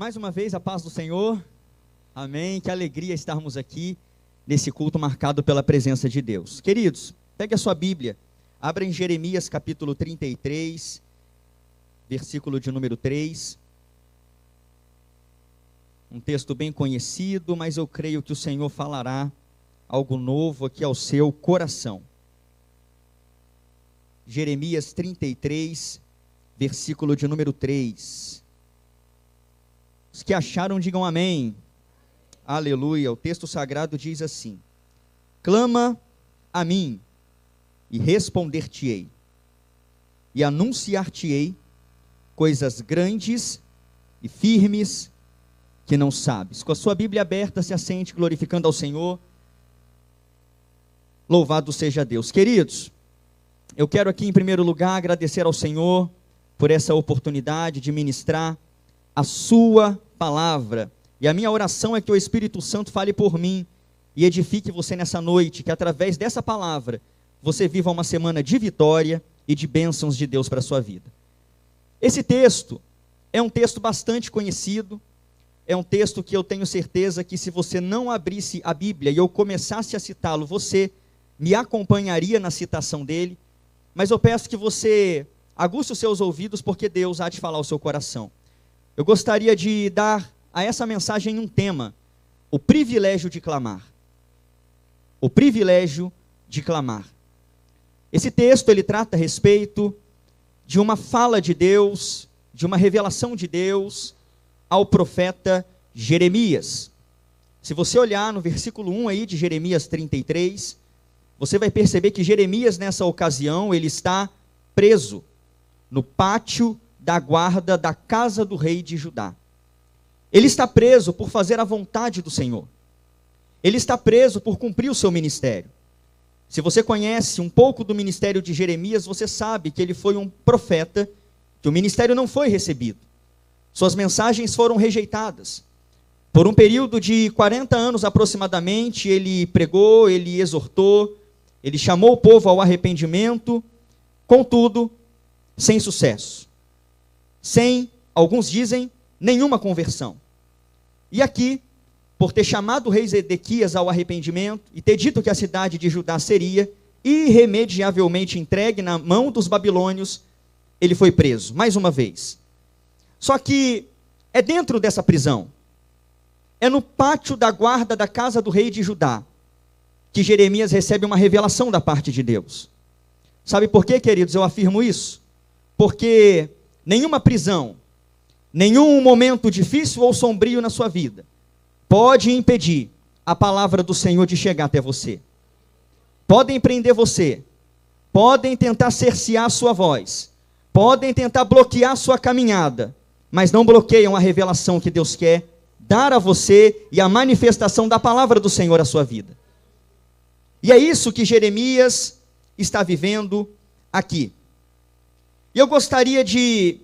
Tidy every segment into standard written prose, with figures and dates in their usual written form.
Mais uma vez, a paz do Senhor. Amém. Que alegria estarmos aqui nesse culto marcado pela presença de Deus. Queridos, pegue a sua Bíblia, abra em Jeremias capítulo 33, versículo de número 3. Um texto bem conhecido, mas eu creio que o Senhor falará algo novo aqui ao seu coração. Jeremias 33, versículo de número 3. Os que acharam, digam amém. Aleluia. O texto sagrado diz assim: clama a mim, e responder-te-ei, e anunciar-te-ei coisas grandes e firmes que não sabes. Com a sua Bíblia aberta, se assente glorificando ao Senhor. Louvado seja Deus. Queridos, eu quero aqui em primeiro lugar agradecer ao Senhor por essa oportunidade de ministrar a sua palavra. E a minha oração é que o Espírito Santo fale por mim e edifique você nessa noite, que através dessa palavra você viva uma semana de vitória e de bênçãos de Deus para a sua vida. Esse texto é um texto bastante conhecido, é um texto que eu tenho certeza que se você não abrisse a Bíblia e eu começasse a citá-lo, você me acompanharia na citação dele, mas eu peço que você aguce os seus ouvidos, porque Deus há de falar ao seu coração. Eu gostaria de dar a essa mensagem um tema: o privilégio de clamar. O privilégio de clamar. Esse texto ele trata a respeito de uma fala de Deus, de uma revelação de Deus ao profeta Jeremias. Se você olhar no versículo 1 aí de Jeremias 33, você vai perceber que Jeremias nessa ocasião ele está preso no pátio da guarda da casa do rei de Judá. Ele está preso por fazer a vontade do Senhor. Ele está preso por cumprir o seu ministério. Se você conhece um pouco do ministério de Jeremias, você sabe que ele foi um profeta, que o ministério não foi recebido. Suas mensagens foram rejeitadas. Por um período de 40 anos aproximadamente, ele pregou, ele exortou, ele chamou o povo ao arrependimento, contudo, sem sucesso. Sem, alguns dizem, nenhuma conversão. E aqui, por ter chamado o rei Zedequias ao arrependimento e ter dito que a cidade de Judá seria irremediavelmente entregue na mão dos babilônios, ele foi preso, mais uma vez. Só que é dentro dessa prisão, é no pátio da guarda da casa do rei de Judá, que Jeremias recebe uma revelação da parte de Deus. Sabe por quê, queridos, eu afirmo isso? Porque nenhuma prisão, nenhum momento difícil ou sombrio na sua vida pode impedir a palavra do Senhor de chegar até você. Podem prender você, podem tentar cercear a sua voz, podem tentar bloquear a sua caminhada, mas não bloqueiam a revelação que Deus quer dar a você e a manifestação da palavra do Senhor à sua vida. E é isso que Jeremias está vivendo aqui. E eu gostaria de,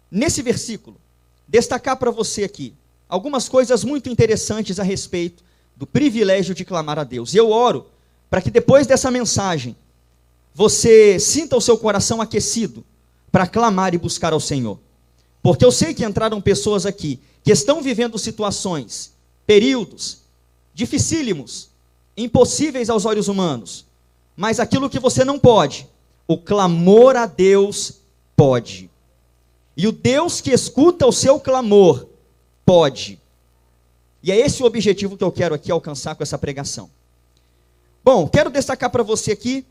nesse versículo, destacar para você aqui algumas coisas muito interessantes a respeito do privilégio de clamar a Deus. E eu oro para que depois dessa mensagem, você sinta o seu coração aquecido para clamar e buscar ao Senhor. Porque eu sei que entraram pessoas aqui que estão vivendo situações, períodos dificílimos, impossíveis aos olhos humanos, mas aquilo que você não pode, o clamor a Deus pode. E o Deus que escuta o seu clamor pode. E é esse o objetivo que eu quero aqui alcançar com essa pregação. Bom, quero destacar para você aqui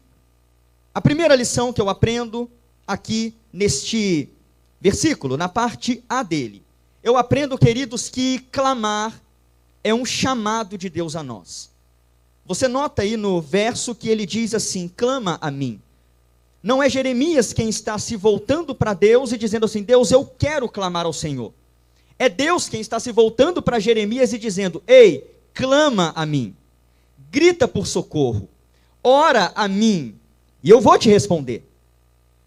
a primeira lição que eu aprendo aqui neste versículo, na parte A dele. Eu aprendo, queridos, que clamar é um chamado de Deus a nós. Você nota aí no verso que ele diz assim: clama a mim. Não é Jeremias quem está se voltando para Deus e dizendo assim: Deus, eu quero clamar ao Senhor. É Deus quem está se voltando para Jeremias e dizendo: ei, clama a mim, grita por socorro, ora a mim, e eu vou te responder.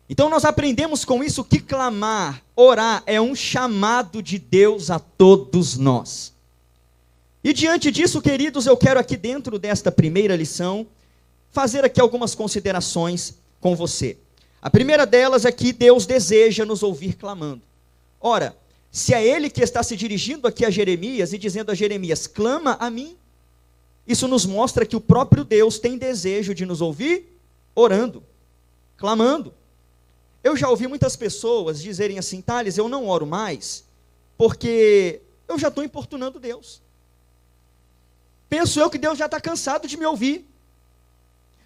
Então nós aprendemos com isso que clamar, orar, é um chamado de Deus a todos nós. E diante disso, queridos, eu quero aqui dentro desta primeira lição, fazer aqui algumas considerações com você. A primeira delas é que Deus deseja nos ouvir clamando. Ora, Se é ele que está se dirigindo aqui a Jeremias e dizendo a Jeremias, clama a mim, isso nos mostra que o próprio Deus tem desejo de nos ouvir orando, clamando. Eu já ouvi muitas pessoas dizerem assim, Thales, eu não oro mais, porque eu já estou importunando Deus. Penso eu que Deus já está cansado de me ouvir.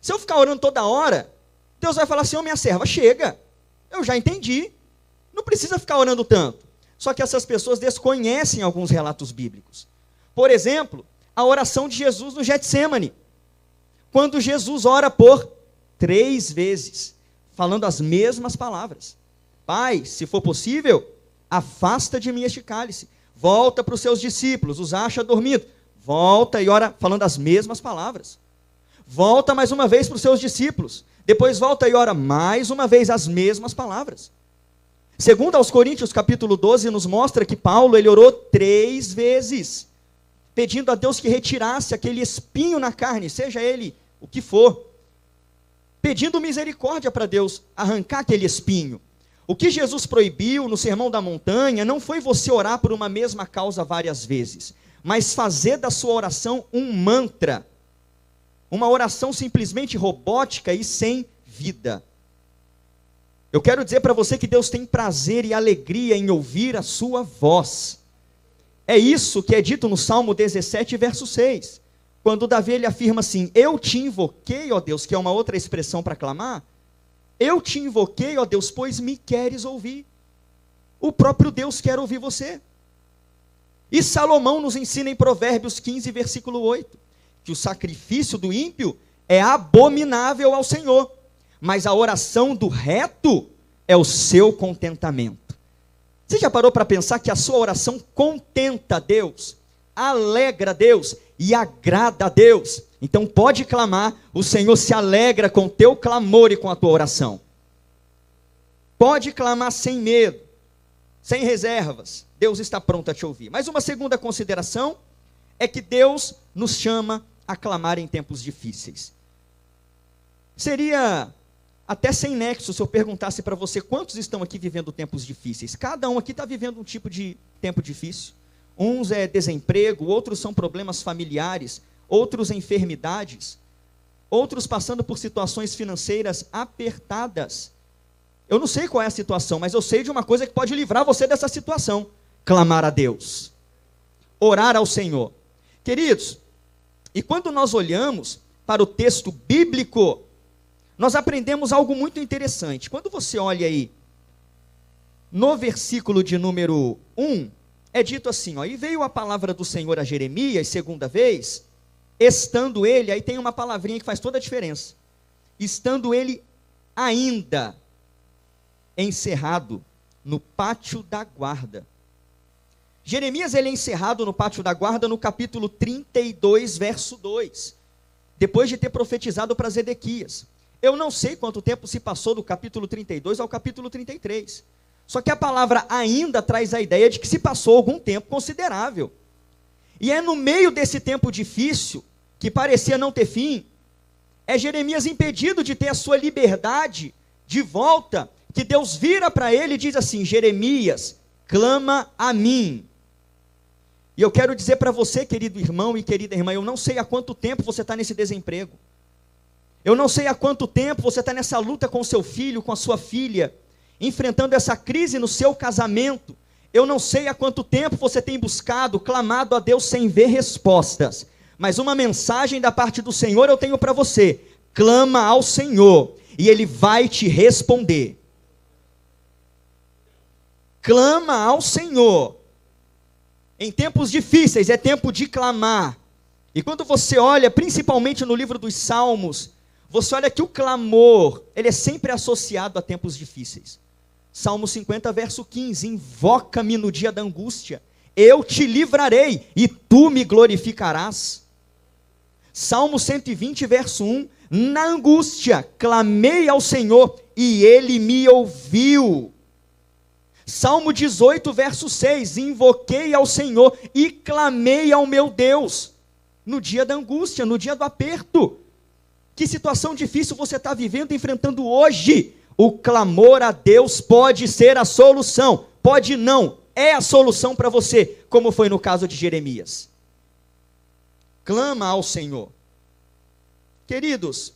Se eu ficar orando toda hora, Deus vai falar assim, minha serva, chega, eu já entendi, não precisa ficar orando tanto. Só que essas pessoas desconhecem alguns relatos bíblicos. Por exemplo, a oração de Jesus no Getsêmani, quando Jesus ora por 3 vezes, falando as mesmas palavras. Pai, se for possível, afasta de mim este cálice. Volta para os seus discípulos, os acha dormindo. Volta e ora falando as mesmas palavras. Volta mais uma vez para os seus discípulos. Depois volta e ora mais uma vez as mesmas palavras. Segundo aos Coríntios, capítulo 12, nos mostra que Paulo, ele orou 3 vezes, pedindo a Deus que retirasse aquele espinho na carne, seja ele o que for, pedindo misericórdia para Deus arrancar aquele espinho. O que Jesus proibiu no Sermão da Montanha não foi você orar por uma mesma causa várias vezes, mas fazer da sua oração um mantra, uma oração simplesmente robótica e sem vida. Eu quero dizer para você que Deus tem prazer e alegria em ouvir a sua voz. É isso que é dito no Salmo 17, verso 6. Quando Davi ele afirma assim, eu te invoquei, ó Deus, que é uma outra expressão para clamar, eu te invoquei, ó Deus, pois me queres ouvir. O próprio Deus quer ouvir você. E Salomão nos ensina em Provérbios 15, versículo 8, que o sacrifício do ímpio é abominável ao Senhor, mas a oração do reto é o seu contentamento. Você já parou para pensar que a sua oração contenta a Deus, alegra a Deus e agrada a Deus? Então pode clamar, o Senhor se alegra com o teu clamor e com a tua oração. Pode clamar sem medo, sem reservas, Deus está pronto a te ouvir. Mas uma segunda consideração é que Deus nos chama a clamar em tempos difíceis. Seria até sem nexo se eu perguntasse para você quantos estão aqui vivendo tempos difíceis. Cada um aqui está vivendo um tipo de tempo difícil. Uns é desemprego, outros são problemas familiares, outros enfermidades, outros passando por situações financeiras apertadas. Eu não sei qual é a situação, mas eu sei de uma coisa que pode livrar você dessa situação: clamar a Deus, orar ao Senhor. Queridos, e quando nós olhamos para o texto bíblico, nós aprendemos algo muito interessante. Quando você olha aí, no versículo de número 1, é dito assim, ó, e veio a palavra do Senhor a Jeremias, segunda vez, estando ele, aí tem uma palavrinha que faz toda a diferença, estando ele ainda encerrado no pátio da guarda. Jeremias ele é encerrado no pátio da guarda no capítulo 32, verso 2, depois de ter profetizado para Zedequias. Eu não sei quanto tempo se passou do capítulo 32 ao capítulo 33. Só que a palavra ainda traz a ideia de que se passou algum tempo considerável. E é no meio desse tempo difícil, que parecia não ter fim, é Jeremias impedido de ter a sua liberdade de volta, que Deus vira para ele e diz assim, Jeremias, clama a mim. E eu quero dizer para você, querido irmão e querida irmã, eu não sei há quanto tempo você está nesse desemprego. Eu não sei há quanto tempo você está nessa luta com o seu filho, com a sua filha, enfrentando essa crise no seu casamento. Eu não sei há quanto tempo você tem buscado, clamado a Deus sem ver respostas. Mas uma mensagem da parte do Senhor eu tenho para você. Clama ao Senhor e Ele vai te responder. Clama ao Senhor. Em tempos difíceis é tempo de clamar. E quando você olha, principalmente no livro dos Salmos, você olha que o clamor, ele é sempre associado a tempos difíceis. Salmo 50, verso 15, invoca-me no dia da angústia, eu te livrarei e tu me glorificarás. Salmo 120, verso 1, na angústia clamei ao Senhor e Ele me ouviu. Salmo 18, verso 6, invoquei ao Senhor e clamei ao meu Deus, no dia da angústia, no dia do aperto. Que situação difícil você está vivendo, enfrentando hoje? O clamor a Deus pode ser a solução, pode não, é a solução para você, como foi no caso de Jeremias. Clama ao Senhor. Queridos,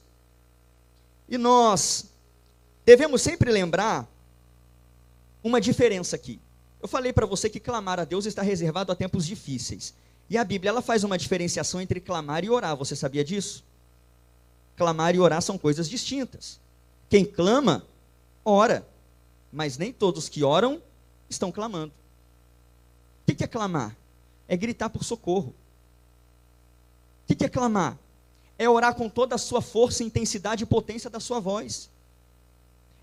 e nós devemos sempre lembrar uma diferença aqui. Eu falei para você que clamar a Deus está reservado a tempos difíceis. E a Bíblia, ela faz uma diferenciação entre clamar e orar. Você sabia disso? Clamar e orar são coisas distintas. Quem clama, ora. Mas nem todos que oram estão clamando. O que é clamar? É gritar por socorro. O que é clamar? É orar com toda a sua força, intensidade e potência da sua voz.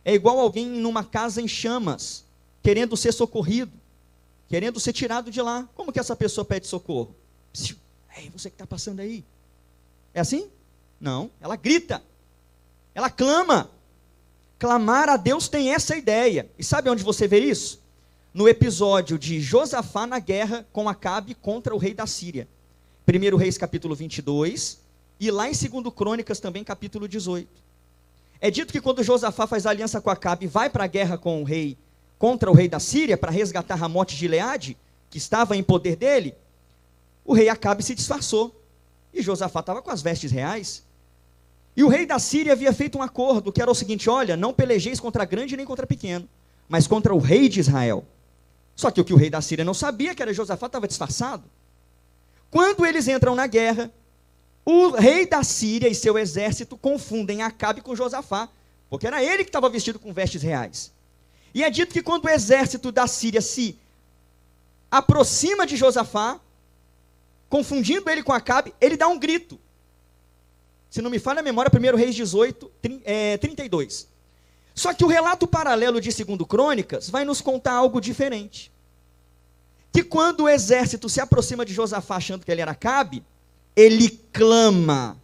É igual alguém numa casa em chamas, querendo ser socorrido, querendo ser tirado de lá. Como que essa pessoa pede socorro? Ei, você que está passando aí. É assim? Não, ela grita, ela clama. Clamar a Deus tem essa ideia. E sabe onde você vê isso? No episódio de Josafá na guerra com Acabe contra o rei da Síria. 1 Reis capítulo 22, e lá em 2 Crônicas também capítulo 18. É dito que quando Josafá faz aliança com Acabe e vai para a guerra com o rei, contra o rei da Síria, para resgatar Ramote de Gileade, que estava em poder dele, o rei Acabe se disfarçou. E Josafá estava com as vestes reais. E o rei da Síria havia feito um acordo, que era o seguinte: olha, não pelejeis contra grande nem contra pequeno, mas contra o rei de Israel. Só que o que o rei da Síria não sabia, que era Josafá, estava disfarçado. Quando eles entram na guerra, o rei da Síria e seu exército confundem Acabe com Josafá, porque era ele que estava vestido com vestes reais. E é dito que quando o exército da Síria se aproxima de Josafá, confundindo ele com Acabe, ele dá um grito. Se não me falha a memória, 1 Reis 18, 32. Só que o relato paralelo de 2 Crônicas vai nos contar algo diferente. Que quando o exército se aproxima de Josafá achando que ele era Acabe, ele clama,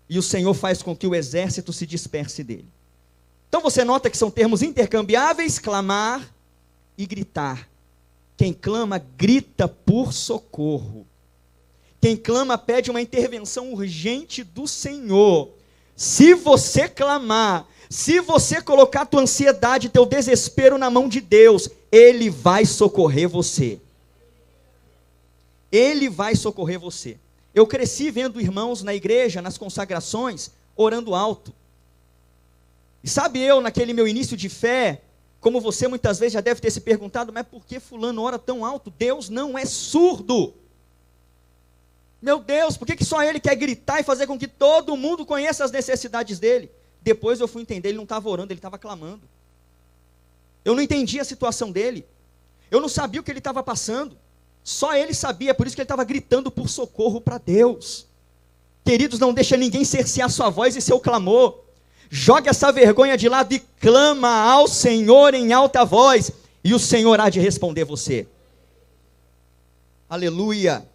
e o Senhor faz com que o exército se disperse dele. Então você nota que são termos intercambiáveis, clamar e gritar. Quem clama, grita por socorro. Quem clama pede uma intervenção urgente do Senhor. Se você clamar, se você colocar tua ansiedade, teu desespero na mão de Deus, Ele vai socorrer você. Ele vai socorrer você. Eu cresci vendo irmãos na igreja, nas consagrações, orando alto. E sabe, eu naquele meu início de fé, como você muitas vezes já deve ter se perguntado, mas por que fulano ora tão alto? Deus não é surdo. Meu Deus, por que só ele quer gritar e fazer com que todo mundo conheça as necessidades dele? Depois eu fui entender, ele não estava orando, ele estava clamando. Eu não entendi a situação dele. Eu não sabia o que ele estava passando. Só ele sabia, por isso que ele estava gritando por socorro para Deus. Queridos, não deixa ninguém cercear sua voz e seu clamor. Jogue essa vergonha de lado e clama ao Senhor em alta voz, e o Senhor há de responder você. Aleluia.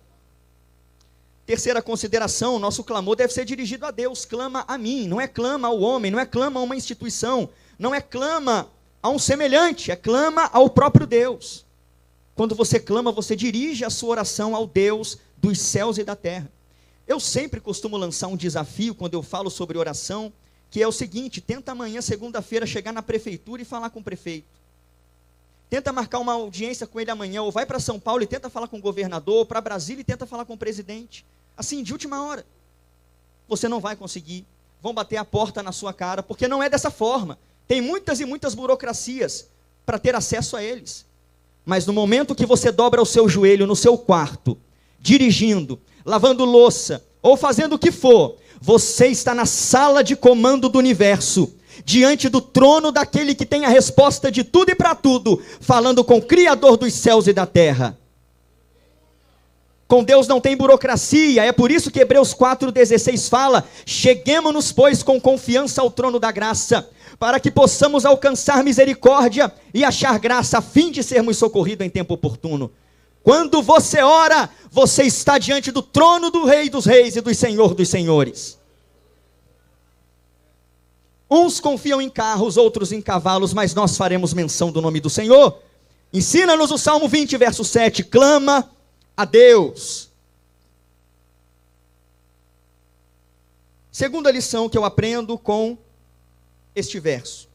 Terceira consideração, nosso clamor deve ser dirigido a Deus. Clama a mim, não é clama ao homem, não é clama a uma instituição, não é clama a um semelhante, é clama ao próprio Deus. Quando você clama, você dirige a sua oração ao Deus dos céus e da terra. Eu sempre costumo lançar um desafio quando eu falo sobre oração, que é o seguinte: tenta amanhã, segunda-feira, chegar na prefeitura e falar com o prefeito. Tenta marcar uma audiência com ele amanhã, ou vai para São Paulo e tenta falar com o governador, ou para Brasília e tenta falar com o presidente. Assim, de última hora. Você não vai conseguir. Vão bater a porta na sua cara, porque não é dessa forma. Tem muitas e muitas burocracias para ter acesso a eles. Mas no momento que você dobra o seu joelho no seu quarto, dirigindo, lavando louça, ou fazendo o que for, você está na sala de comando do universo, diante do trono daquele que tem a resposta de tudo e para tudo, falando com o Criador dos céus e da terra. Com Deus não tem burocracia, é por isso que Hebreus 4,16 fala: cheguemo-nos, pois, com confiança ao trono da graça, para que possamos alcançar misericórdia e achar graça, a fim de sermos socorridos em tempo oportuno. Quando você ora, você está diante do trono do Rei dos Reis e do Senhor dos Senhores. Uns confiam em carros, outros em cavalos, mas nós faremos menção do nome do Senhor. Ensina-nos o Salmo 20, verso 7, clama a Deus. Segunda lição que eu aprendo com este verso: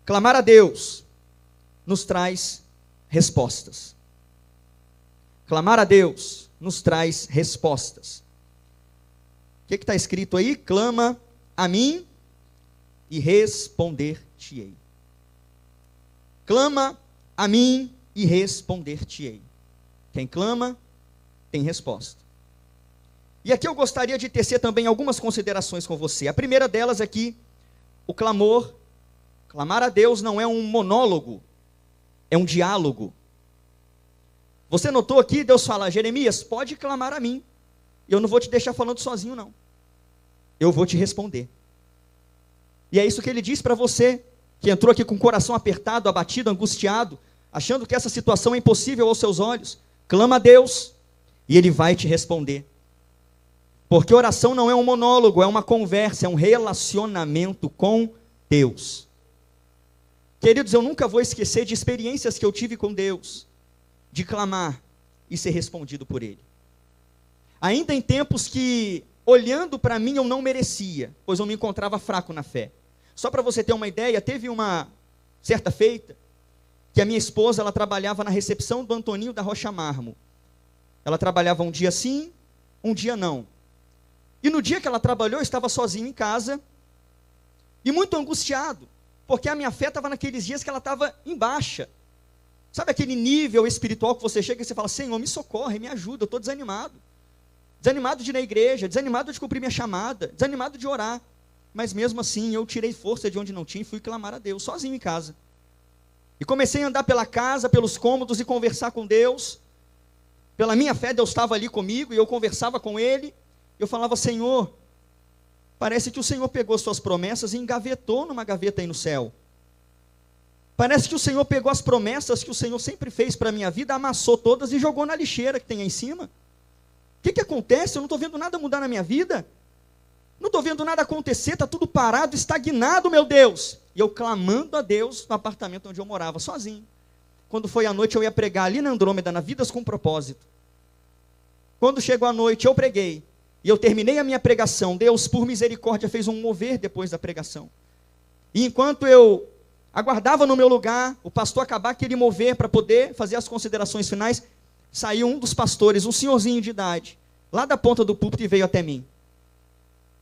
clamar a Deus nos traz respostas. Clamar a Deus nos traz respostas. O que está escrito aí? Clama a mim e responder-te-ei. Clama a mim e responder-te-ei. Quem clama, tem resposta. E aqui eu gostaria de tecer também algumas considerações com você. A primeira delas é que o clamar a Deus não é um monólogo, é um diálogo. Você notou aqui, Deus fala, Jeremias, pode clamar a mim. E eu não vou te deixar falando sozinho, não. Eu vou te responder. E é isso que ele diz para você, que entrou aqui com o coração apertado, abatido, angustiado, achando que essa situação é impossível aos seus olhos. Clama a Deus e Ele vai te responder. Porque oração não é um monólogo, é uma conversa, é um relacionamento com Deus. Queridos, eu nunca vou esquecer de experiências que eu tive com Deus, de clamar e ser respondido por Ele. Ainda em tempos que, olhando para mim, eu não merecia, pois eu me encontrava fraco na fé. Só para você ter uma ideia, teve uma certa feita, que a minha esposa, ela trabalhava na recepção do Antoninho da Rocha Marmo. Ela trabalhava um dia sim, um dia não. E no dia que ela trabalhou, eu estava sozinho em casa, e muito angustiado, porque a minha fé estava naqueles dias que ela estava em baixa. Sabe aquele nível espiritual que você chega e você fala, Senhor, me socorre, me ajuda, eu estou desanimado. Desanimado de ir na igreja, desanimado de cumprir minha chamada, desanimado de orar. Mas mesmo assim, eu tirei força de onde não tinha e fui clamar a Deus, sozinho em casa. E comecei a andar pela casa, pelos cômodos e conversar com Deus. Pela minha fé, Deus estava ali comigo e eu conversava com Ele. Eu falava, Senhor, parece que o Senhor pegou suas promessas e engavetou numa gaveta aí no céu. Parece que o Senhor pegou as promessas que o Senhor sempre fez para a minha vida, amassou todas e jogou na lixeira que tem aí em cima. O que acontece? Eu não estou vendo nada mudar na minha vida. Não estou vendo nada acontecer, está tudo parado, estagnado, meu Deus. E eu clamando a Deus no apartamento onde eu morava, sozinho. Quando foi à noite, eu ia pregar ali na Andrômeda, na Vidas com Propósito. Quando chegou a noite, eu preguei. E eu terminei a minha pregação. Deus, por misericórdia, fez um mover depois da pregação. E enquanto eu aguardava no meu lugar, o pastor acabar aquele mover para poder fazer as considerações finais, saiu um dos pastores, um senhorzinho de idade, lá da ponta do púlpito e veio até mim.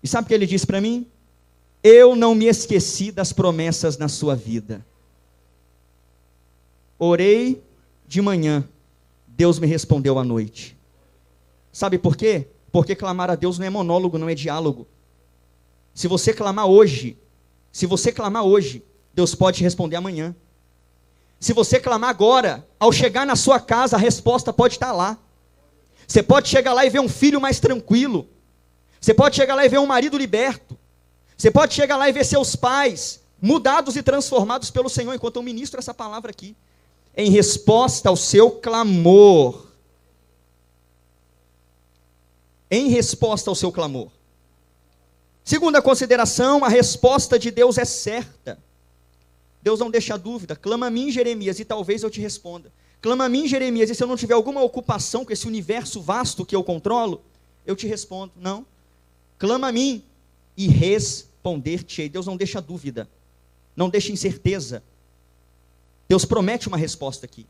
E sabe o que ele disse para mim? Eu não me esqueci das promessas na sua vida. Orei de manhã, Deus me respondeu à noite. Sabe por quê? Porque clamar a Deus não é monólogo, não é diálogo. Se você clamar hoje, Deus pode te responder amanhã. Se você clamar agora, ao chegar na sua casa, a resposta pode estar lá. Você pode chegar lá e ver um filho mais tranquilo. Você pode chegar lá e ver um marido liberto. Você pode chegar lá e ver seus pais mudados e transformados pelo Senhor, enquanto eu ministro essa palavra aqui. Em resposta ao seu clamor. Em resposta ao seu clamor. Segunda consideração, a resposta de Deus é certa. Deus não deixa dúvida. Clama a mim, Jeremias, e talvez eu te responda. Clama a mim, Jeremias, e se eu não tiver alguma ocupação com esse universo vasto que eu controlo, eu te respondo. Não. Clama a mim e responder-te-ei. Deus não deixa dúvida. Não deixa incerteza. Deus promete uma resposta aqui.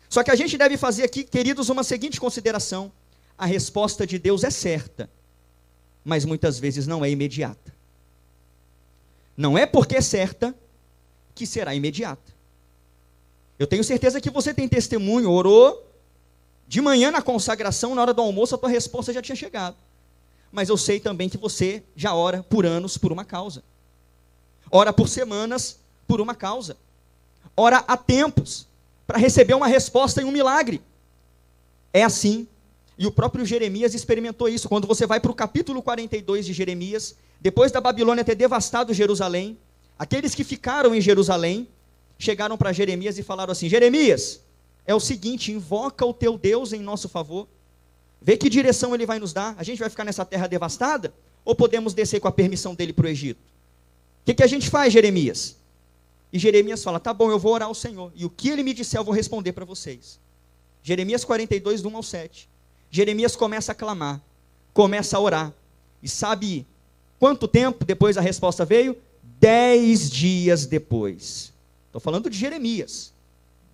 Só que a gente deve fazer aqui, queridos, uma seguinte consideração. A resposta de Deus é certa, mas muitas vezes não é imediata. Não é porque é certa que será imediata. Eu tenho certeza que você tem testemunho, orou de manhã na consagração, na hora do almoço a tua resposta já tinha chegado. Mas eu sei também que você já ora por anos por uma causa. Ora por semanas por uma causa. Ora há tempos para receber uma resposta em um milagre. É assim. E o próprio Jeremias experimentou isso. Quando você vai para o capítulo 42 de Jeremias, depois da Babilônia ter devastado Jerusalém, aqueles que ficaram em Jerusalém, chegaram para Jeremias e falaram assim, Jeremias, é o seguinte, invoca o teu Deus em nosso favor, vê que direção ele vai nos dar, a gente vai ficar nessa terra devastada, ou podemos descer com a permissão dele para o Egito? O que a gente faz, Jeremias? E Jeremias fala, tá bom, eu vou orar ao Senhor, e o que ele me disser eu vou responder para vocês. Jeremias 42, do 1 ao 7. Jeremias começa a clamar, começa a orar, e sabe quanto tempo depois a resposta veio? 10 dias depois. Estou falando de Jeremias.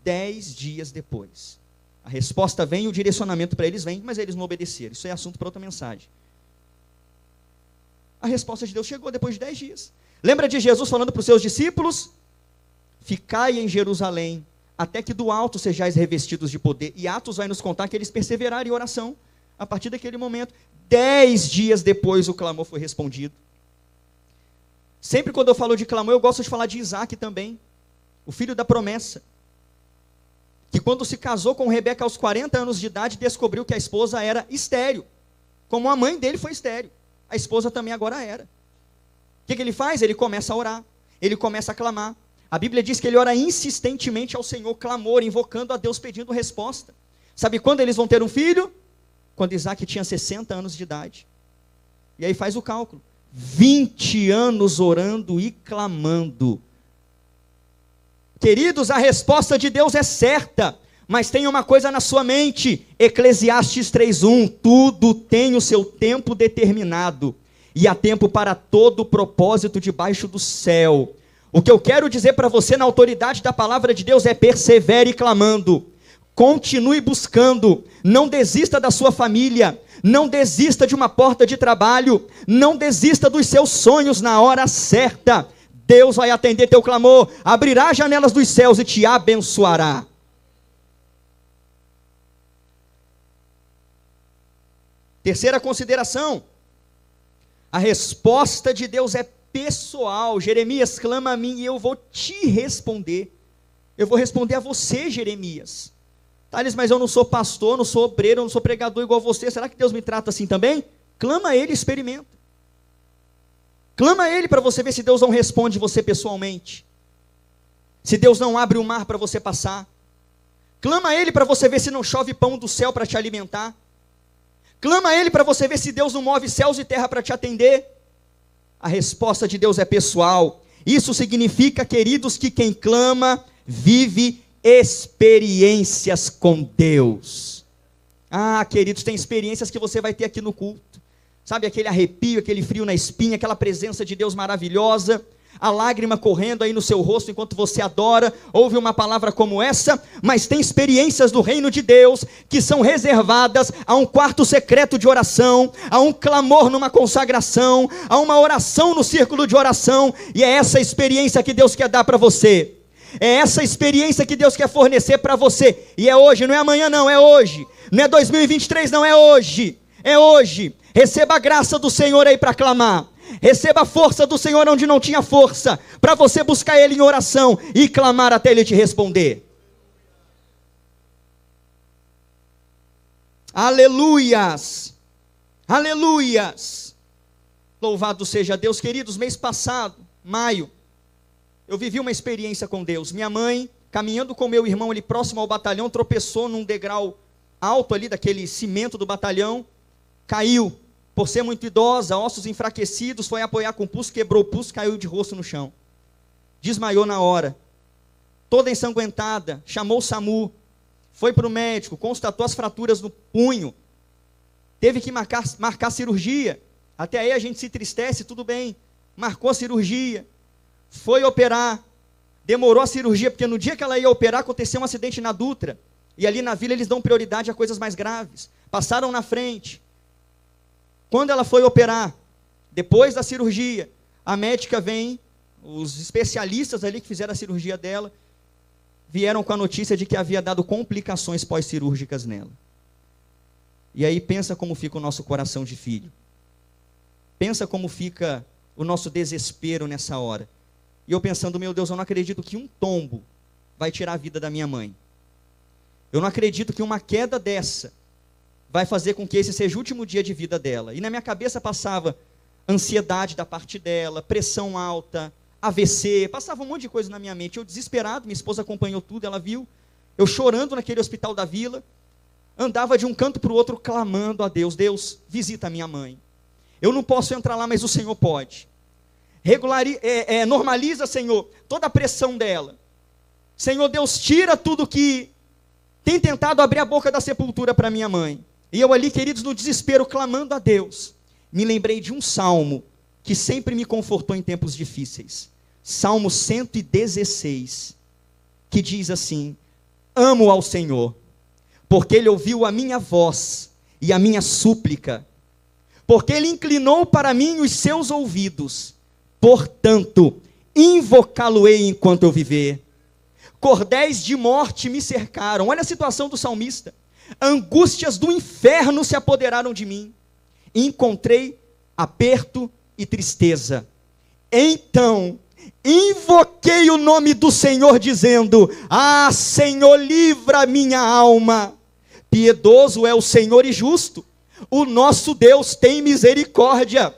10 dias depois. A resposta vem, o direcionamento para eles vem, mas eles não obedeceram. Isso é assunto para outra mensagem. A resposta de Deus chegou depois de 10 dias. Lembra de Jesus falando para os seus discípulos? Ficai em Jerusalém, até que do alto sejais revestidos de poder. E Atos vai nos contar que eles perseveraram em oração. A partir daquele momento, 10 dias depois o clamor foi respondido. Sempre quando eu falo de clamor, eu gosto de falar de Isaac também, o filho da promessa, que quando se casou com Rebeca aos 40 anos de idade, descobriu que a esposa era estéril, como a mãe dele foi estéril, a esposa também agora era. O que ele faz? Ele começa a orar, ele começa a clamar. A Bíblia diz que ele ora insistentemente ao Senhor, clamor, invocando a Deus, pedindo resposta. Sabe quando eles vão ter um filho? Quando Isaac tinha 60 anos de idade. E aí faz o cálculo. 20 anos orando e clamando. Queridos, a resposta de Deus é certa, mas tem uma coisa na sua mente. Eclesiastes 3:1, tudo tem o seu tempo determinado, e há tempo para todo o propósito debaixo do céu. O que eu quero dizer para você na autoridade da palavra de Deus é: persevere clamando, continue buscando, não desista da sua família, não desista de uma porta de trabalho, não desista dos seus sonhos na hora certa. Deus vai atender teu clamor, abrirá as janelas dos céus e te abençoará. Terceira consideração, a resposta de Deus é pessoal. Jeremias, clama a mim e eu vou te responder. Eu vou responder a você, Jeremias. Thales, mas eu não sou pastor, não sou obreiro, eu não sou pregador igual você, será que Deus me trata assim também? Clama a Ele e experimenta. Clama a Ele para você ver se Deus não responde você pessoalmente. Se Deus não abre o mar para você passar. Clama a Ele para você ver se não chove pão do céu para te alimentar. Clama a Ele para você ver se Deus não move céus e terra para te atender. A resposta de Deus é pessoal. Isso significa, queridos, que quem clama vive experiências com Deus. Ah, queridos, tem experiências que você vai ter aqui no culto. Sabe aquele arrepio, aquele frio na espinha, aquela presença de Deus maravilhosa, a lágrima correndo aí no seu rosto enquanto você adora, ouve uma palavra como essa, mas tem experiências do reino de Deus que são reservadas a um quarto secreto de oração, a um clamor numa consagração, a uma oração no círculo de oração, e é essa experiência que Deus quer dar para você. É essa experiência que Deus quer fornecer para você, e é hoje, não é amanhã não, é hoje, não é 2023 não, é hoje, é hoje. Receba a graça do Senhor aí para clamar, receba a força do Senhor onde não tinha força, para você buscar Ele em oração e clamar até Ele te responder. Aleluias, aleluias, louvado seja Deus. Queridos, mês passado, maio, eu vivi uma experiência com Deus. Minha mãe, caminhando com meu irmão ali próximo ao batalhão, tropeçou num degrau alto ali, daquele cimento do batalhão, caiu, por ser muito idosa, ossos enfraquecidos, foi apoiar com o pulso, quebrou o pulso, caiu de rosto no chão, desmaiou na hora, toda ensanguentada, chamou o SAMU, foi para o médico, constatou as fraturas no punho, teve que marcar cirurgia, até aí a gente se entristece, tudo bem, marcou a cirurgia, foi operar, demorou a cirurgia, porque no dia que ela ia operar, aconteceu um acidente na Dutra, e ali na vila eles dão prioridade a coisas mais graves, passaram na frente. Quando ela foi operar, depois da cirurgia, a médica vem, os especialistas ali que fizeram a cirurgia dela, vieram com a notícia de que havia dado complicações pós-cirúrgicas nela. E aí pensa como fica o nosso coração de filho. Pensa como fica o nosso desespero nessa hora. E eu pensando, meu Deus, eu não acredito que um tombo vai tirar a vida da minha mãe. Eu não acredito que uma queda dessa vai fazer com que esse seja o último dia de vida dela. E na minha cabeça passava ansiedade da parte dela, pressão alta, AVC, passava um monte de coisa na minha mente. Eu desesperado, minha esposa acompanhou tudo, ela viu, eu chorando naquele hospital da vila, andava de um canto para o outro clamando a Deus, Deus, visita a minha mãe. Eu não posso entrar lá, mas o Senhor pode. Normaliza, Senhor, toda a pressão dela. Senhor Deus, tira tudo que tem tentado abrir a boca da sepultura para minha mãe. E eu ali, queridos, no desespero, clamando a Deus, me lembrei de um salmo que sempre me confortou em tempos difíceis. Salmo 116, que diz assim: amo ao Senhor, porque Ele ouviu a minha voz e a minha súplica, porque Ele inclinou para mim os seus ouvidos, portanto, invocá-lo-ei enquanto eu viver. Cordéis de morte me cercaram. Olha a situação do salmista. Angústias do inferno se apoderaram de mim. Encontrei aperto e tristeza. Então, invoquei o nome do Senhor, dizendo: ah, Senhor, livra minha alma. Piedoso é o Senhor e justo. O nosso Deus tem misericórdia.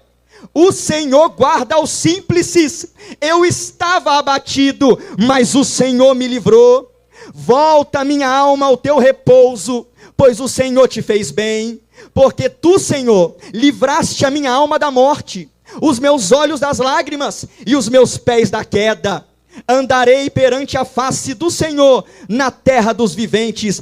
O Senhor guarda os simples. Eu estava abatido, mas o Senhor me livrou. Volta minha alma ao teu repouso, pois o Senhor te fez bem. Porque tu, Senhor, livraste a minha alma da morte, os meus olhos das lágrimas e os meus pés da queda. Andarei perante a face do Senhor na terra dos viventes.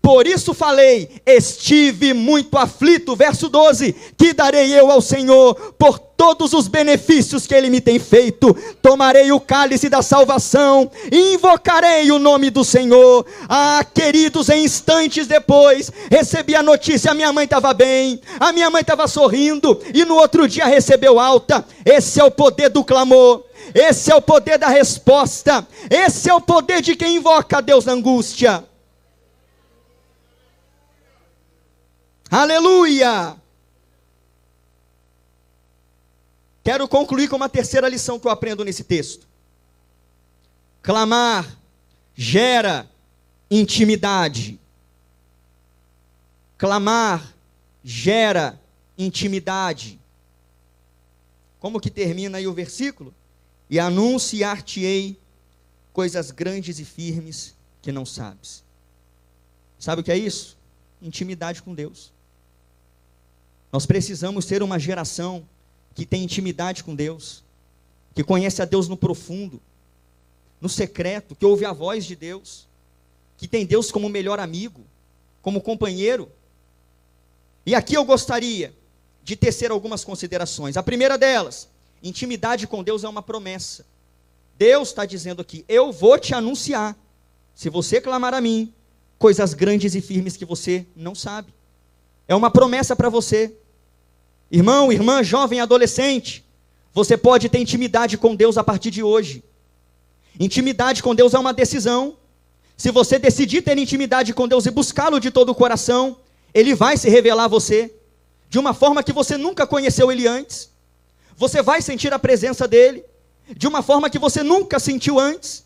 Por isso falei, estive muito aflito. Verso 12, que darei eu ao Senhor por todos os benefícios que Ele me tem feito? Tomarei o cálice da salvação, e invocarei o nome do Senhor. Ah, queridos, em instantes depois, recebi a notícia, a minha mãe estava bem, a minha mãe estava sorrindo, e no outro dia recebeu alta. Esse é o poder do clamor, esse é o poder da resposta, esse é o poder de quem invoca a Deus na angústia. Aleluia! Quero concluir com uma terceira lição que eu aprendo nesse texto. Clamar gera intimidade. Clamar gera intimidade. Como que termina aí o versículo? E anunciar-te-ei coisas grandes e firmes que não sabes. Sabe o que é isso? Intimidade com Deus. Nós precisamos ter uma geração que tem intimidade com Deus, que conhece a Deus no profundo, no secreto, que ouve a voz de Deus, que tem Deus como melhor amigo, como companheiro. E aqui eu gostaria de tecer algumas considerações. A primeira delas, intimidade com Deus é uma promessa. Deus está dizendo aqui: eu vou te anunciar, se você clamar a mim, coisas grandes e firmes que você não sabe. É uma promessa para você. Irmão, irmã, jovem, adolescente, você pode ter intimidade com Deus a partir de hoje. Intimidade com Deus é uma decisão. Se você decidir ter intimidade com Deus e buscá-lo de todo o coração, Ele vai se revelar a você, de uma forma que você nunca conheceu Ele antes. Você vai sentir a presença dEle, de uma forma que você nunca sentiu antes.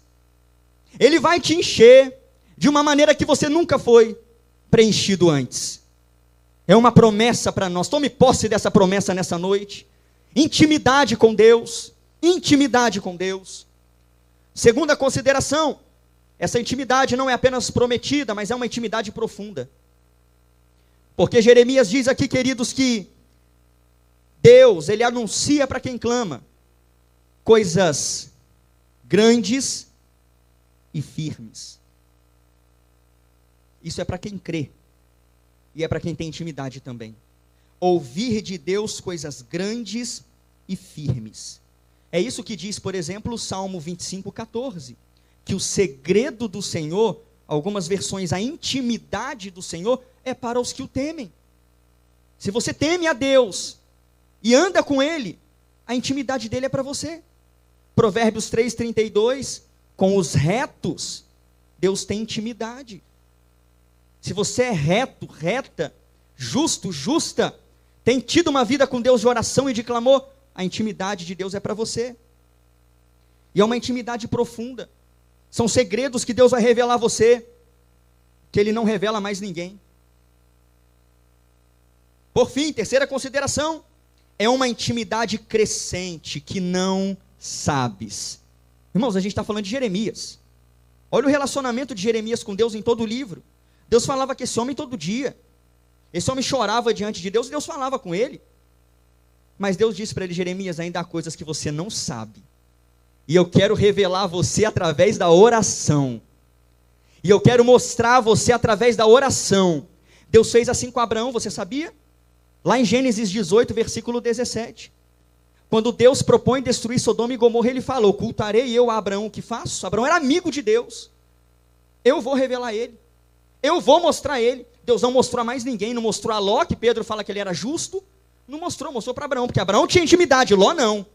Ele vai te encher, de uma maneira que você nunca foi preenchido antes. É uma promessa para nós. Tome posse dessa promessa nessa noite. Intimidade com Deus. Intimidade com Deus. Segunda consideração, essa intimidade não é apenas prometida, mas é uma intimidade profunda. Porque Jeremias diz aqui, queridos, que Deus, Ele anuncia para quem clama coisas grandes e firmes. Isso é para quem crê. E é para quem tem intimidade também. Ouvir de Deus coisas grandes e firmes. É isso que diz, por exemplo, o Salmo 25:14. Que o segredo do Senhor, algumas versões, a intimidade do Senhor, é para os que o temem. Se você teme a Deus e anda com Ele, a intimidade dele é para você. Provérbios 3:32, com os retos, Deus tem intimidade. Se você é reto, reta, justo, justa, tem tido uma vida com Deus de oração e de clamor, a intimidade de Deus é para você. E é uma intimidade profunda. São segredos que Deus vai revelar a você, que Ele não revela a mais ninguém. Por fim, terceira consideração, é uma intimidade crescente que não sabes. Irmãos, a gente está falando de Jeremias. Olha o relacionamento de Jeremias com Deus em todo o livro. Deus falava com esse homem todo dia. Esse homem chorava diante de Deus e Deus falava com ele. Mas Deus disse para ele: Jeremias, ainda há coisas que você não sabe. E eu quero revelar a você através da oração. E eu quero mostrar a você através da oração. Deus fez assim com Abraão, você sabia? Lá em Gênesis 18, versículo 17. Quando Deus propõe destruir Sodoma e Gomorra, Ele falou: ocultarei eu a Abraão o que faço? Abraão era amigo de Deus. eu vou revelar ele, eu vou mostrar ele. Deus não mostrou a mais ninguém, não mostrou a Ló, que Pedro fala que ele era justo, não mostrou, mostrou para Abraão, porque Abraão tinha intimidade, Ló não.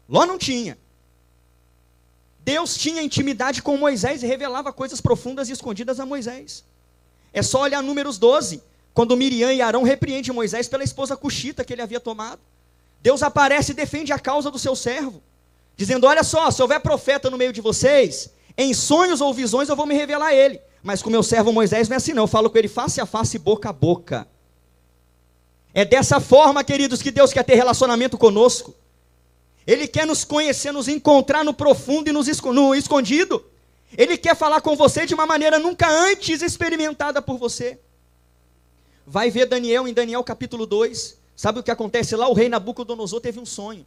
Ló não tinha. Deus tinha intimidade com Moisés e revelava coisas profundas e escondidas a Moisés. É só olhar Números 12, quando Miriam e Arão repreendem Moisés pela esposa cuxita que ele havia tomado. Deus aparece e defende a causa do seu servo, dizendo, olha só, se houver profeta no meio de vocês, em sonhos ou visões eu vou me revelar a ele, mas com meu servo Moisés não é assim não, eu falo com ele face a face, boca a boca. É dessa forma, queridos, que Deus quer ter relacionamento conosco. Ele quer nos conhecer, nos encontrar no profundo e no escondido. Ele quer falar com você de uma maneira nunca antes experimentada por você. Vai ver Daniel em Daniel capítulo 2. Sabe o que acontece lá? O rei Nabucodonosor teve um sonho.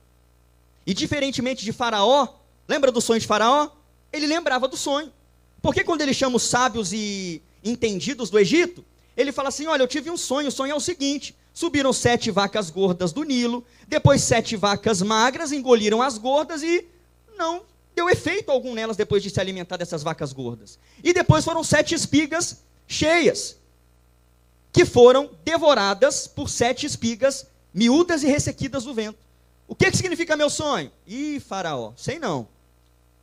E diferentemente de Faraó, lembra do sonho de Faraó? Ele lembrava do sonho. Porque quando ele chama os sábios e entendidos do Egito, ele fala assim, olha, eu tive um sonho, o sonho é o seguinte, subiram 7 vacas gordas do Nilo, depois 7 vacas magras engoliram as gordas e não deu efeito algum nelas depois de se alimentar dessas vacas gordas. E depois foram 7 espigas cheias, que foram devoradas por 7 espigas miúdas e ressequidas do vento. O que significa meu sonho? Ih, Faraó, sei não.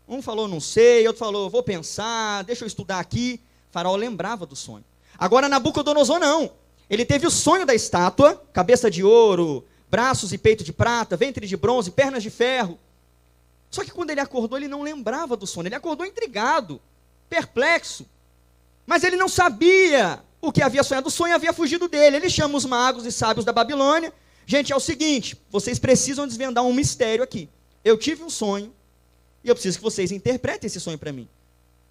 Um falou não sei, outro falou vou pensar, deixa eu estudar aqui. Faraó lembrava do sonho. Agora Nabucodonosor não. Ele teve o sonho da estátua, cabeça de ouro, braços e peito de prata, ventre de bronze, pernas de ferro. Só que quando ele acordou, ele não lembrava do sonho. Ele acordou intrigado, perplexo. Mas ele não sabia o que havia sonhado. O sonho havia fugido dele. Ele chama os magos e sábios da Babilônia. Gente, é o seguinte, vocês precisam desvendar um mistério aqui. Eu tive um sonho e eu preciso que vocês interpretem esse sonho para mim.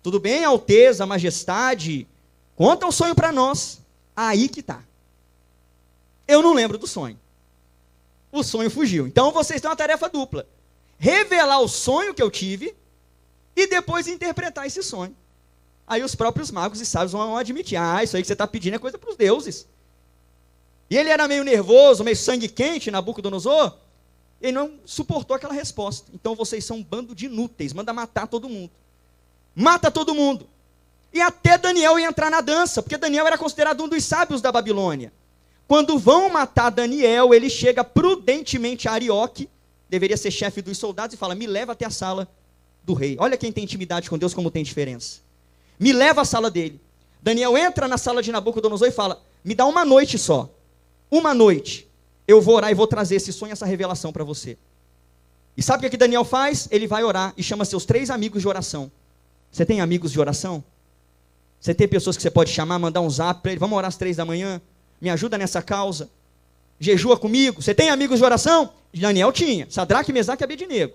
Tudo bem, Alteza, Majestade, conta o sonho para nós. Aí que está. Eu não lembro do sonho. O sonho fugiu. Então vocês têm uma tarefa dupla. Revelar o sonho que eu tive e depois interpretar esse sonho. Aí os próprios magos e sábios vão admitir, isso aí que você está pedindo é coisa para os deuses. E ele era meio nervoso, meio sangue quente, Nabucodonosor, ele não suportou aquela resposta. Então vocês são um bando de inúteis, manda matar todo mundo. Mata todo mundo. E até Daniel ia entrar na dança, porque Daniel era considerado um dos sábios da Babilônia. Quando vão matar Daniel, ele chega prudentemente a Arioque, deveria ser chefe dos soldados, e fala, me leva até a sala do rei. Olha quem tem intimidade com Deus, como tem diferença. Me leva à sala dele. Daniel entra na sala de Nabucodonosor e fala, me dá uma noite só. Uma noite. Eu vou orar e vou trazer esse sonho, essa revelação para você. E sabe o que Daniel faz? Ele vai orar e chama seus 3 amigos de oração. Você tem amigos de oração? Você tem pessoas que você pode chamar, mandar um zap para ele, vamos orar às 3 da manhã? Me ajuda nessa causa? Jejua comigo? Você tem amigos de oração? Daniel tinha, Sadraque, Mesaque e Abednego.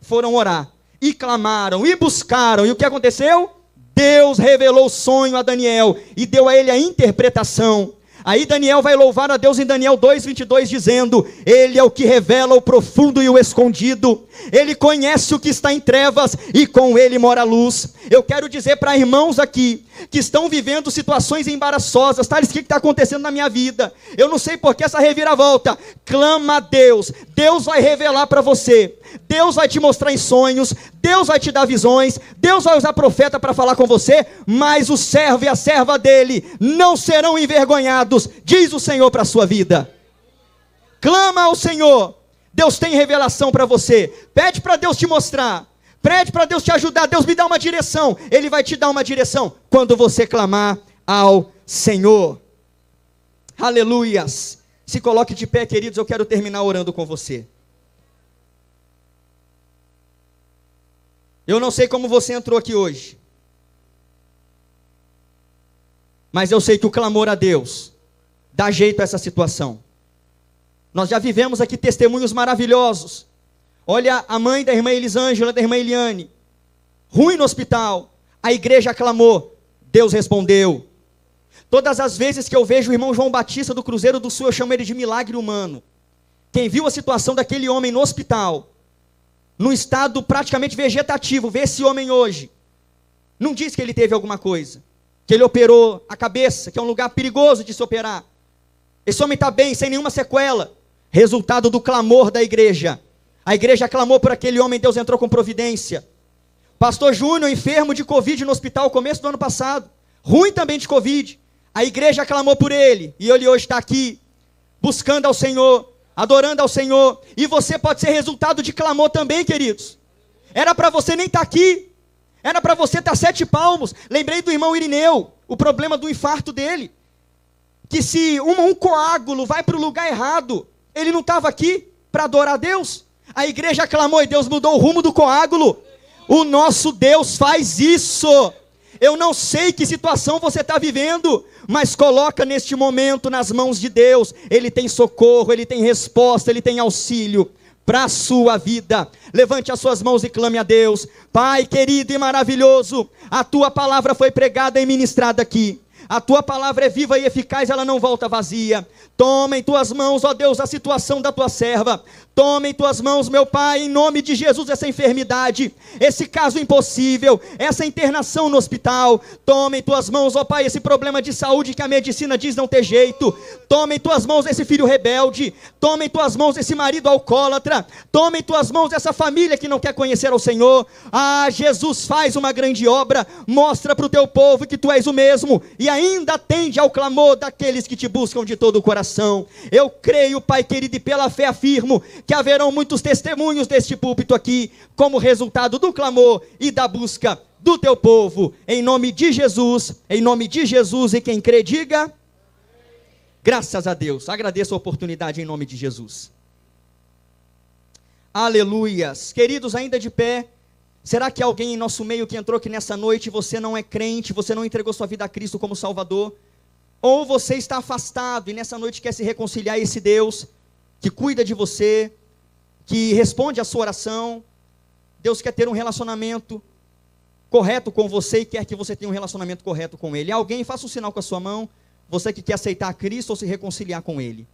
Foram orar, e clamaram, e buscaram, e o que aconteceu? Deus revelou o sonho a Daniel, e deu a ele a interpretação. Aí Daniel vai louvar a Deus em Daniel 2:22, dizendo, ele é o que revela o profundo e o escondido, ele conhece o que está em trevas, e com ele mora a luz. Eu quero dizer para irmãos aqui, que estão vivendo situações embaraçosas, Thales, o que está acontecendo na minha vida? Eu não sei por que essa reviravolta. Clama a Deus, Deus vai revelar para você, Deus vai te mostrar em sonhos, Deus vai te dar visões, Deus vai usar profeta para falar com você, mas o servo e a serva dele não serão envergonhados, diz o Senhor para a sua vida. Clama ao Senhor, Deus tem revelação para você, pede para Deus te mostrar, pede para Deus te ajudar, Deus me dá uma direção, Ele vai te dar uma direção, quando você clamar ao Senhor. Aleluias. Se coloque de pé, queridos, eu quero terminar orando com você. Eu não sei como você entrou aqui hoje, mas eu sei que o clamor a Deus dá jeito a essa situação. Nós já vivemos aqui testemunhos maravilhosos. Olha a mãe da irmã Elisângela, da irmã Eliane, ruim no hospital, a igreja clamou, Deus respondeu. Todas as vezes que eu vejo o irmão João Batista do Cruzeiro do Sul, eu chamo ele de milagre humano. Quem viu a situação daquele homem no hospital, num estado praticamente vegetativo, vê esse homem hoje, não diz que ele teve alguma coisa, que ele operou a cabeça, que é um lugar perigoso de se operar. Esse homem está bem, sem nenhuma sequela, resultado do clamor da igreja. A igreja clamou por aquele homem, Deus entrou com providência. Pastor Júnior, enfermo de Covid no hospital, começo do ano passado. Ruim também de Covid. A igreja clamou por ele. E ele hoje está aqui, buscando ao Senhor, adorando ao Senhor. E você pode ser resultado de clamor também, queridos. Era para você nem estar aqui. Era para você estar 7 palmos. Lembrei do irmão Irineu, o problema do infarto dele. Que se um coágulo vai para o lugar errado, ele não estava aqui para adorar a Deus. A igreja clamou e Deus mudou o rumo do coágulo. O nosso Deus faz isso. Eu não sei que situação você está vivendo, mas coloca neste momento nas mãos de Deus. Ele tem socorro, Ele tem resposta, Ele tem auxílio para a sua vida. Levante as suas mãos e clame a Deus. Pai querido e maravilhoso, a Tua palavra foi pregada e ministrada aqui. A Tua palavra é viva e eficaz, ela não volta vazia. Toma em Tuas mãos, ó Deus, a situação da Tua serva. Toma em Tuas mãos, meu Pai, em nome de Jesus, essa enfermidade, esse caso impossível, essa internação no hospital. Toma em Tuas mãos, ó Pai, esse problema de saúde que a medicina diz não ter jeito. Toma em Tuas mãos esse filho rebelde. Toma em Tuas mãos esse marido alcoólatra. Toma em Tuas mãos essa família que não quer conhecer ao Senhor. Ah, Jesus, faz uma grande obra. Mostra para o Teu povo que Tu és o mesmo. E ainda atende ao clamor daqueles que Te buscam de todo o coração. Eu creio, Pai querido, e pela fé afirmo que haverão muitos testemunhos deste púlpito aqui, como resultado do clamor e da busca do Teu povo, em nome de Jesus, e quem crê diga, graças a Deus. Agradeço a oportunidade em nome de Jesus. Aleluias. Queridos, ainda de pé, será que alguém em nosso meio que entrou aqui nessa noite, você não é crente, você não entregou sua vida a Cristo como Salvador, ou você está afastado e nessa noite quer se reconciliar a esse Deus que cuida de você, que responde a sua oração? Deus quer ter um relacionamento correto com você e quer que você tenha um relacionamento correto com Ele. Alguém, faça um sinal com a sua mão, você que quer aceitar a Cristo ou se reconciliar com Ele.